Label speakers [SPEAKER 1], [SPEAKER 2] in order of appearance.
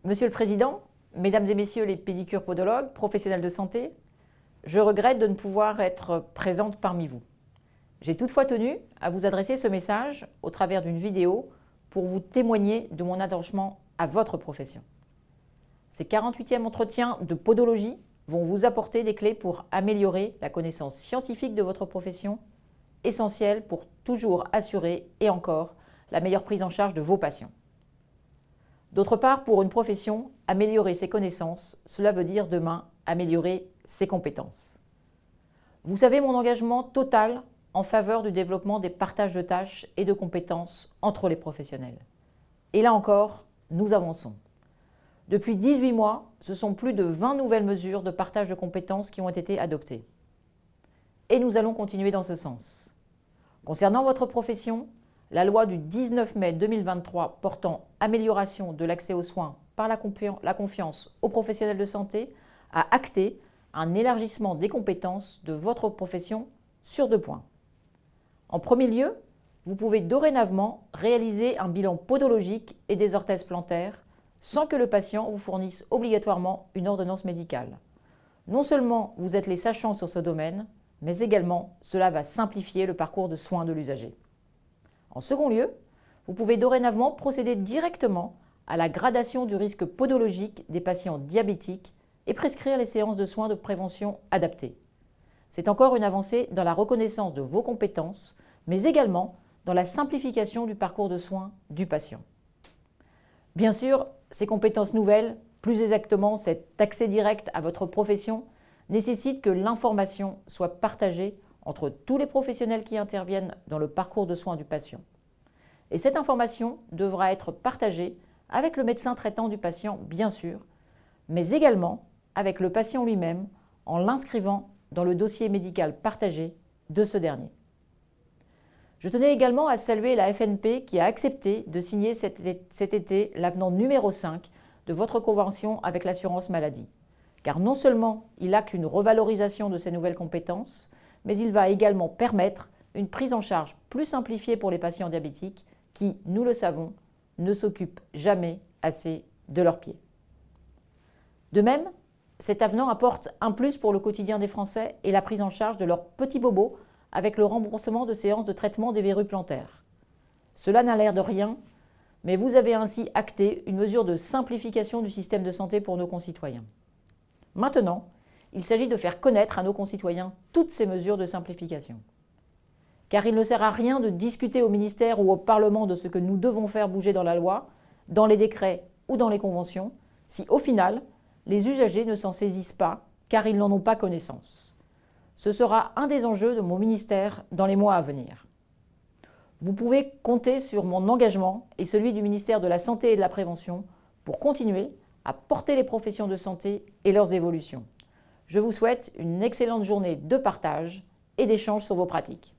[SPEAKER 1] Monsieur le Président, Mesdames et Messieurs les pédicures podologues, professionnels de santé, je regrette de ne pouvoir être présente parmi vous. J'ai toutefois tenu à vous adresser ce message au travers d'une vidéo pour vous témoigner de mon attachement à votre profession. Ces 48e entretiens de podologie vont vous apporter des clés pour améliorer la connaissance scientifique de votre profession, essentielle pour toujours assurer, et encore, la meilleure prise en charge de vos patients. D'autre part, pour une profession, améliorer ses connaissances, cela veut dire demain améliorer ses compétences. Vous savez mon engagement total en faveur du développement des partages de tâches et de compétences entre les professionnels. Et là encore, nous avançons. Depuis 18 mois, ce sont plus de 20 nouvelles mesures de partage de compétences qui ont été adoptées. Et nous allons continuer dans ce sens. Concernant votre profession, la loi du 19 mai 2023 portant amélioration de l'accès aux soins par la confiance aux professionnels de santé a acté un élargissement des compétences de votre profession sur 2 points. En premier lieu, vous pouvez dorénavant réaliser un bilan podologique et des orthèses plantaires sans que le patient vous fournisse obligatoirement une ordonnance médicale. Non seulement vous êtes les sachants sur ce domaine, mais également cela va simplifier le parcours de soins de l'usager. En second lieu, vous pouvez dorénavant procéder directement à la gradation du risque podologique des patients diabétiques et prescrire les séances de soins de prévention adaptées. C'est encore une avancée dans la reconnaissance de vos compétences, mais également dans la simplification du parcours de soins du patient. Bien sûr, ces compétences nouvelles, plus exactement cet accès direct à votre profession, nécessitent que l'information soit partagée entre tous les professionnels qui interviennent dans le parcours de soins du patient. Et cette information devra être partagée avec le médecin traitant du patient, bien sûr, mais également avec le patient lui-même en l'inscrivant dans le dossier médical partagé de ce dernier. Je tenais également à saluer la FNP qui a accepté de signer cet été l'avenant numéro 5 de votre convention avec l'assurance maladie. Car non seulement il acte une revalorisation de ces nouvelles compétences, mais il va également permettre une prise en charge plus simplifiée pour les patients diabétiques qui, nous le savons, ne s'occupent jamais assez de leurs pieds. De même, cet avenant apporte un plus pour le quotidien des Français et la prise en charge de leurs petits bobos avec le remboursement de séances de traitement des verrues plantaires. Cela n'a l'air de rien, mais vous avez ainsi acté une mesure de simplification du système de santé pour nos concitoyens. Maintenant, il s'agit de faire connaître à nos concitoyens toutes ces mesures de simplification. Car il ne sert à rien de discuter au ministère ou au Parlement de ce que nous devons faire bouger dans la loi, dans les décrets ou dans les conventions, si au final, les usagers ne s'en saisissent pas car ils n'en ont pas connaissance. Ce sera un des enjeux de mon ministère dans les mois à venir. Vous pouvez compter sur mon engagement et celui du ministère de la Santé et de la Prévention pour continuer à porter les professions de santé et leurs évolutions. Je vous souhaite une excellente journée de partage et d'échange sur vos pratiques.